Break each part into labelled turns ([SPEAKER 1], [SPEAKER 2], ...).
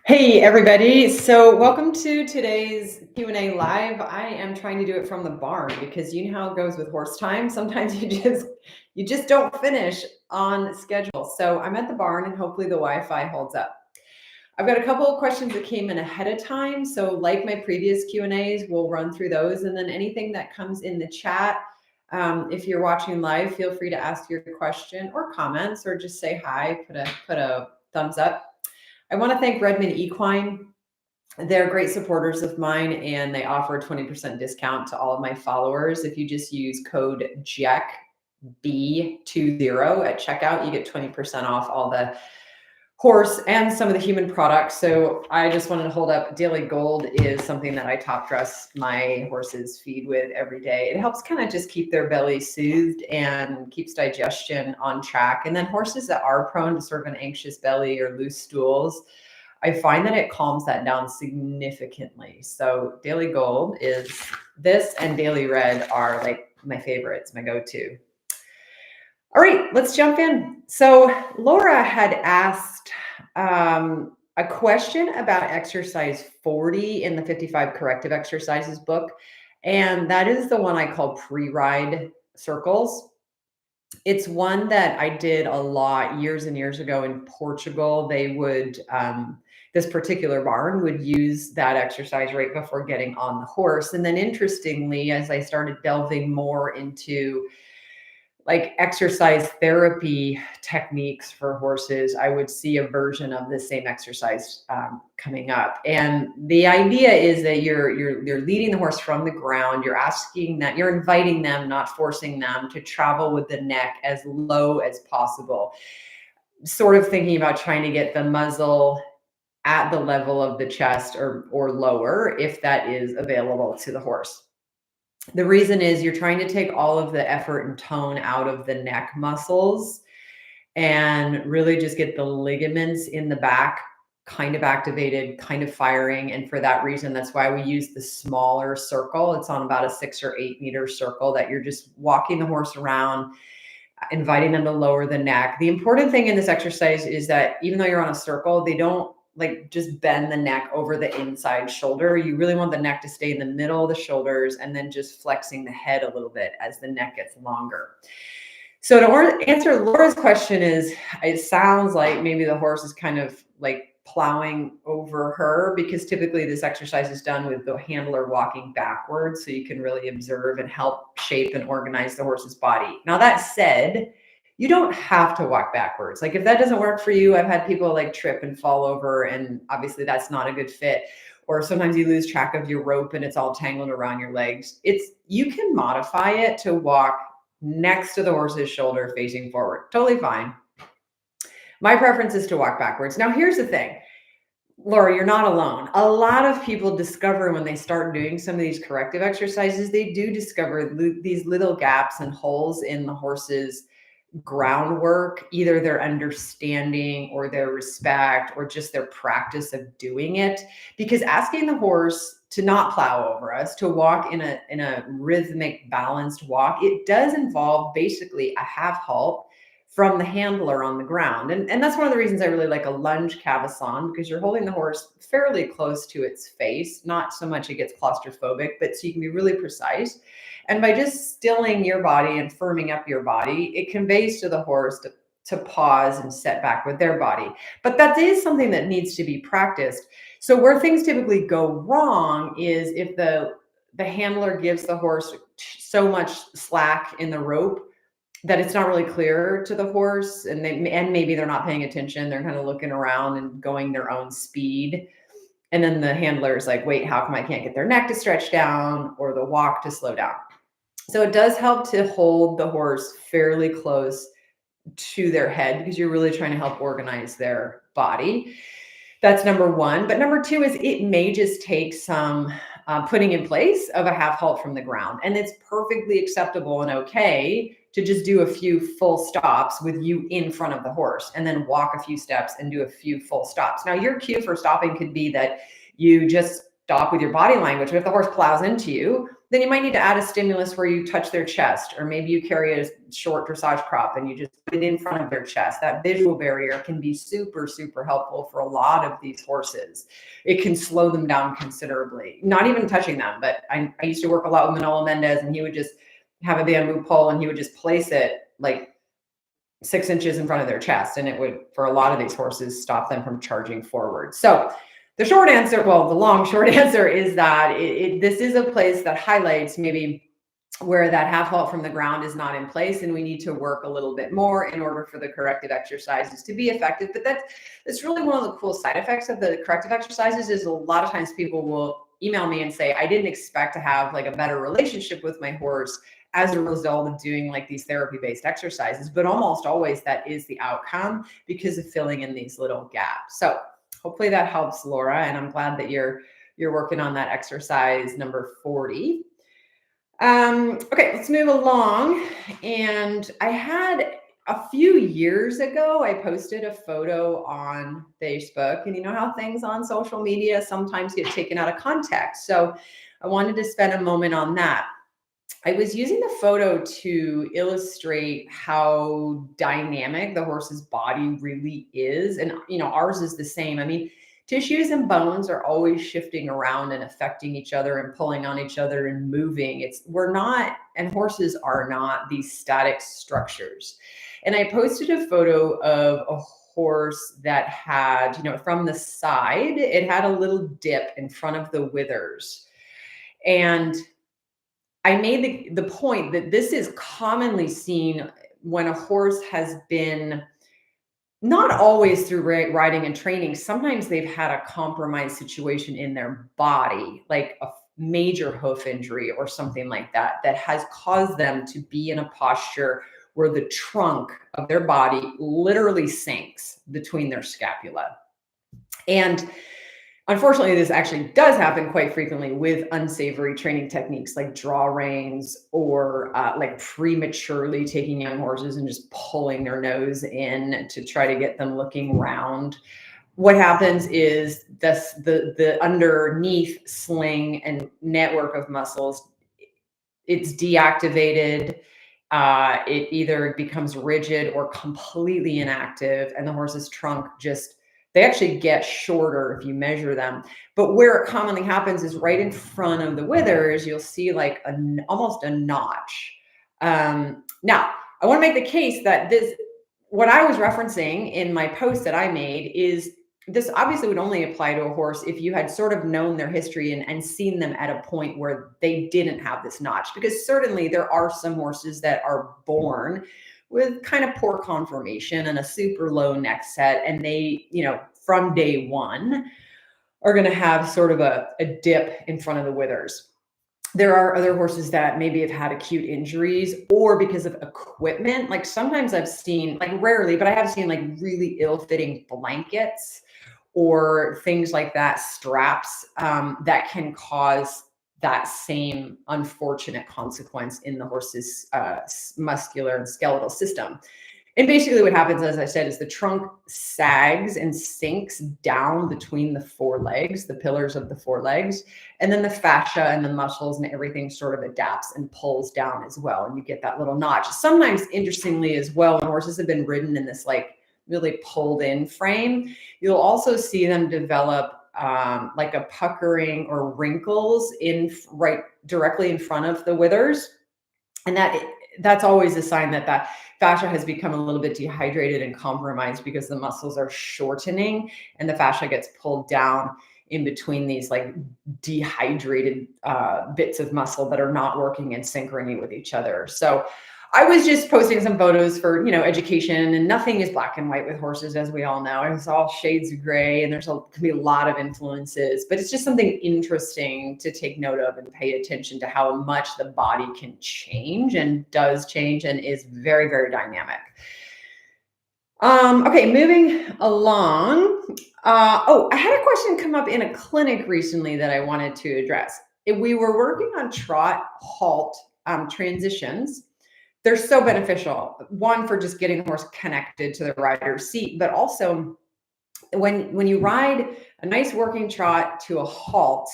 [SPEAKER 1] Hey everybody. So welcome to today's Q&A live. I am trying to do it from the barn because you know how it goes with horse time. Sometimes you just don't finish on schedule. So I'm at the barn and hopefully the Wi-Fi holds up. I've got a couple of questions that came in ahead of time. So like my previous Q&As, we'll run through those, and then anything that comes in the chat. If you're watching live, feel free to ask your question or comments, or just say hi, put a thumbs up. I want to thank Redmond Equine. They're great supporters of mine, and they offer a 20% discount to all of my followers. If you just use code JECB20 at checkout, you get 20% off all the horse and some of the human products. So I just wanted to hold up. Daily Gold is something that I top dress my horses feed with every day. It helps kind of just keep their belly soothed and keeps digestion on track. And then horses that are prone to sort of an anxious belly or loose stools, I find that it calms that down significantly. So Daily Gold is this, and Daily Red are like my favorites, my go-to. All right, let's jump in. So Laura had asked a question about exercise 40 in the 55 corrective exercises book. And that is the one I call pre-ride circles. It's one that I did a lot years and years ago in Portugal. They would, this particular barn would use that exercise right before getting on the horse. And then interestingly, as I started delving more into like exercise therapy techniques for horses, I would see a version of the same exercise coming up. And the idea is that you're leading the horse from the ground. You're asking that, you're inviting them, not forcing them, to travel with the neck as low as possible. Sort of thinking about trying to get the muzzle at the level of the chest or lower, if that is available to the horse. The reason is you're trying to take all of the effort and tone out of the neck muscles and really just get the ligaments in the back kind of activated, kind of firing. And for that reason, that's why we use the smaller circle. It's on about a 6 or 8 meter circle that you're just walking the horse around, inviting them to lower the neck. The important thing in this exercise is that even though you're on a circle, they don't like just bend the neck over the inside shoulder. You really want the neck to stay in the middle of the shoulders and then just flexing the head a little bit as the neck gets longer. So to answer Laura's question is, it sounds like maybe the horse is kind of like plowing over her, because typically this exercise is done with the handler walking backwards, so you can really observe and help shape and organize the horse's body. Now that said, you don't have to walk backwards. Like if that doesn't work for you, I've had people like trip and fall over, and obviously that's not a good fit. Or sometimes you lose track of your rope and it's all tangled around your legs. You can modify it to walk next to the horse's shoulder facing forward. Totally fine. My preference is to walk backwards. Now here's the thing, Laura, you're not alone. A lot of people discover when they start doing some of these corrective exercises, they do discover these little gaps and holes in the horse's groundwork, either their understanding or their respect or just their practice of doing it. Because asking the horse to not plow over us, to walk in a rhythmic, balanced walk, it does involve basically a half halt from the handler on the ground. And that's one of the reasons I really like a lunge cavesson, because you're holding the horse fairly close to its face, not so much it gets claustrophobic, but so you can be really precise. And by just stilling your body and firming up your body, it conveys to the horse to pause and set back with their body. But that is something that needs to be practiced. So where things typically go wrong is if the handler gives the horse so much slack in the rope that it's not really clear to the horse, and maybe they're not paying attention. They're kind of looking around and going their own speed. And then the handler is like, wait, how come I can't get their neck to stretch down or the walk to slow down? So it does help to hold the horse fairly close to their head, because you're really trying to help organize their body. That's number one. But number two is it may just take some putting in place of a half halt from the ground. And it's perfectly acceptable and okay to just do a few full stops with you in front of the horse, and then walk a few steps and do a few full stops. Now your cue for stopping could be that you just stop with your body language. But if the horse plows into you, then you might need to add a stimulus where you touch their chest, or maybe you carry a short dressage crop and you just put it in front of their chest. That visual barrier can be super, super helpful for a lot of these horses. It can slow them down considerably, not even touching them. But I used to work a lot with Manolo Mendez, and he would just have a bamboo pole and he would just place it like 6 inches in front of their chest. And it would, for a lot of these horses, stop them from charging forward. So the short answer, well, the long short answer is that this is a place that highlights maybe where that half halt from the ground is not in place, and we need to work a little bit more in order for the corrective exercises to be effective. But that's really one of the cool side effects of the corrective exercises is a lot of times people will email me and say, I didn't expect to have like a better relationship with my horse as a result of doing like these therapy-based exercises, but almost always that is the outcome because of filling in these little gaps. So hopefully that helps, Laura, and I'm glad that you're working on that exercise number 40. Okay, let's move along. And I had a few years ago, I posted a photo on Facebook, and you know how things on social media sometimes get taken out of context. So I wanted to spend a moment on that. I was using the photo to illustrate how dynamic the horse's body really is. And, you know, ours is the same. I mean, tissues and bones are always shifting around and affecting each other and pulling on each other and moving. We're not, and horses are not these static structures. And I posted a photo of a horse that had, you know, from the side, it had a little dip in front of the withers. And I made the point that this is commonly seen when a horse has been, not always through riding and training, sometimes they've had a compromised situation in their body, like a major hoof injury or something like that, that has caused them to be in a posture where the trunk of their body literally sinks between their scapula. And unfortunately, this actually does happen quite frequently with unsavory training techniques like draw reins or like prematurely taking young horses and just pulling their nose in to try to get them looking round. What happens is the underneath sling and network of muscles, it's deactivated. It either becomes rigid or completely inactive, and the horse's trunk just, they actually get shorter if you measure them. But where it commonly happens is right in front of the withers, you'll see like almost a notch. Now, I want to make the case that what I was referencing in my post that I made is this obviously would only apply to a horse if you had sort of known their history and seen them at a point where they didn't have this notch. Because certainly there are some horses that are born with kind of poor conformation and a super low neck set, and they, you know, from day one are going to have sort of a dip in front of the withers. There are other horses that maybe have had acute injuries or because of equipment. Like sometimes I've seen, like rarely, but I have seen like really ill-fitting blankets or things like that, straps that can cause that same unfortunate consequence in the horse's muscular and skeletal system. And basically what happens, as I said, is the trunk sags and sinks down between the forelegs, the pillars of the forelegs, and then the fascia and the muscles and everything sort of adapts and pulls down as well. And you get that little notch. Sometimes, interestingly as well, when horses have been ridden in this like really pulled in frame, you'll also see them develop like a puckering or wrinkles in right directly in front of the withers. And that's always a sign that that fascia has become a little bit dehydrated and compromised because the muscles are shortening and the fascia gets pulled down in between these like dehydrated bits of muscle that are not working in synchrony with each other. So I was just posting some photos for, you know, education, and nothing is black and white with horses, as we all know. It's all shades of gray, and can be a lot of influences, but it's just something interesting to take note of and pay attention to how much the body can change and does change and is very, very dynamic. Okay, moving along. I had a question come up in a clinic recently that I wanted to address. We were working on trot-halt transitions. They're so beneficial. One, for just getting the horse connected to the rider's seat, but also when you ride a nice working trot to a halt,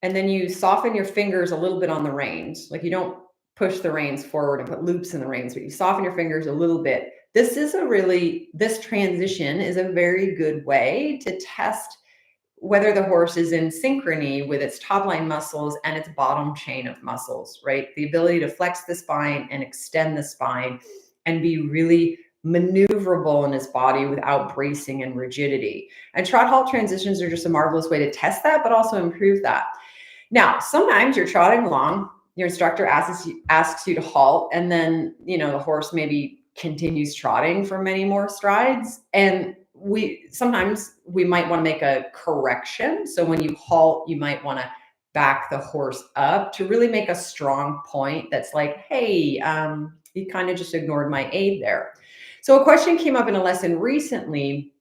[SPEAKER 1] And then you soften your fingers a little bit on the reins. Like you don't push the reins forward and put loops in the reins, but you soften your fingers a little bit. This transition is a very good way to test whether the horse is in synchrony with its top line muscles and its bottom chain of muscles, right? The ability to flex the spine and extend the spine and be really maneuverable in his body without bracing and rigidity. And trot halt transitions are just a marvelous way to test that, but also improve that. Now, sometimes you're trotting along, your instructor asks you to halt, and then, the horse maybe continues trotting for many more strides. And sometimes we might want to make a correction. So when you halt, you might want to back the horse up to really make a strong point that's like, hey, you kind of just ignored my aid there. So a question came up in a lesson recently.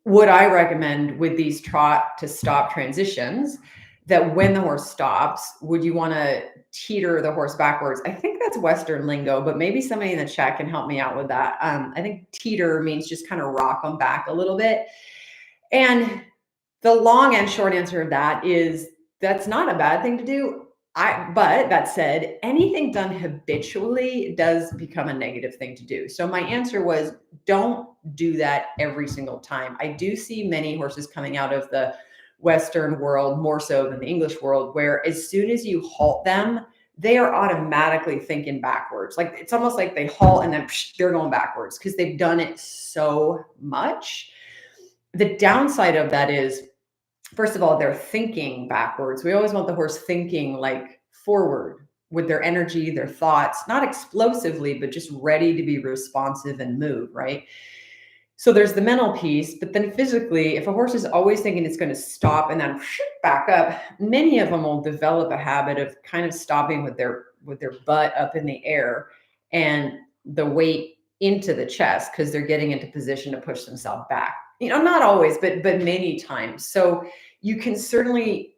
[SPEAKER 1] Would I recommend with these trot to stop transitions that when the horse stops, would you want to teeter the horse backwards? I think that's Western lingo, but maybe somebody in the chat can help me out with that. I think teeter means just kind of rock them back a little bit. And the long and short answer of that is that's not a bad thing to do. But that said, anything done habitually does become a negative thing to do. So my answer was, don't do that every single time. I do see many horses coming out of the Western world, more so than the English world, where as soon as you halt them, they are automatically thinking backwards. Like it's almost like they halt and then they're going backwards because they've done it so much. The downside of that is, first of all, they're thinking backwards. We always want the horse thinking like forward with their energy, their thoughts, not explosively, but just ready to be responsive and move, right? So there's the mental piece, but then physically, if a horse is always thinking it's going to stop and then back up, many of them will develop a habit of kind of stopping with their butt up in the air and the weight into the chest because they're getting into position to push themselves back. Not always, but many times. So you can certainly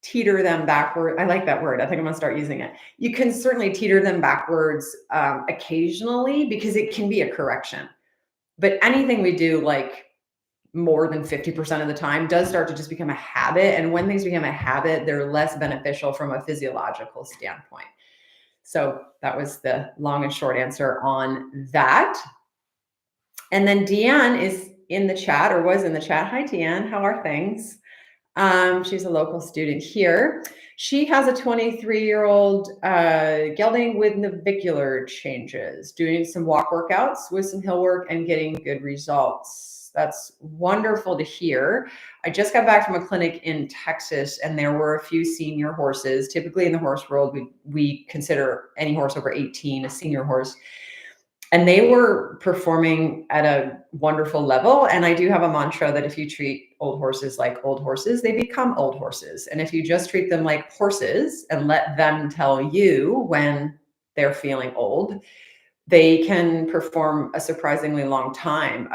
[SPEAKER 1] teeter them backward. I like that word. I think I'm going to start using it. You can certainly teeter them backwards occasionally because it can be a correction. But anything we do like more than 50% of the time does start to just become a habit. And when things become a habit, they're less beneficial from a physiological standpoint. So that was the long and short answer on that. And then Deanne is in the chat, or was in the chat. Hi, Deanne. How are things? She's a local student here. She has a 23-year-old gelding with navicular changes, doing some walk workouts with some hill work and getting good results. That's wonderful to hear. I just got back from a clinic in Texas, and there were a few senior horses. Typically in the horse world, we consider any horse over 18 a senior horse. And they were performing at a wonderful level. And I do have a mantra that if you treat old horses like old horses, they become old horses. And if you just treat them like horses and let them tell you when they're feeling old, they can perform a surprisingly long time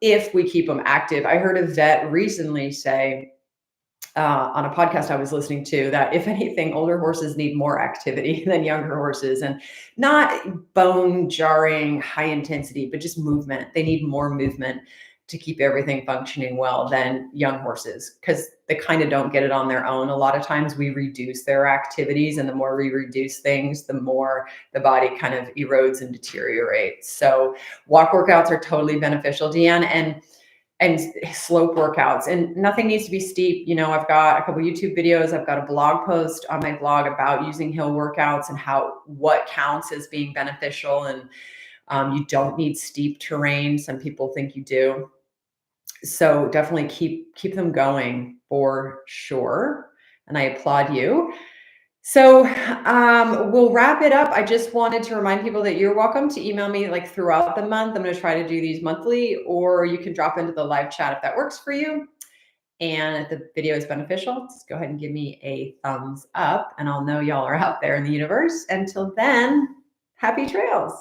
[SPEAKER 1] if we keep them active. I heard a vet recently say, on a podcast I was listening to, that if anything, older horses need more activity than younger horses, and not bone jarring, high intensity, but just movement. They need more movement to keep everything functioning well than young horses because they kind of don't get it on their own. A lot of times we reduce their activities, and the more we reduce things, the more the body kind of erodes and deteriorates. So walk workouts are totally beneficial, Deanne, and slope workouts, and nothing needs to be steep. I've got a couple YouTube videos. I've got a blog post on my blog about using hill workouts and what counts as being beneficial. And you don't need steep terrain. Some people think you do. So definitely keep them going for sure. And I applaud you. So we'll wrap it up. I just wanted to remind people that you're welcome to email me like throughout the month. I'm going to try to do these monthly, or you can drop into the live chat if that works for you. And if the video is beneficial, just go ahead and give me a thumbs up, and I'll know y'all are out there in the universe. Until then, happy trails.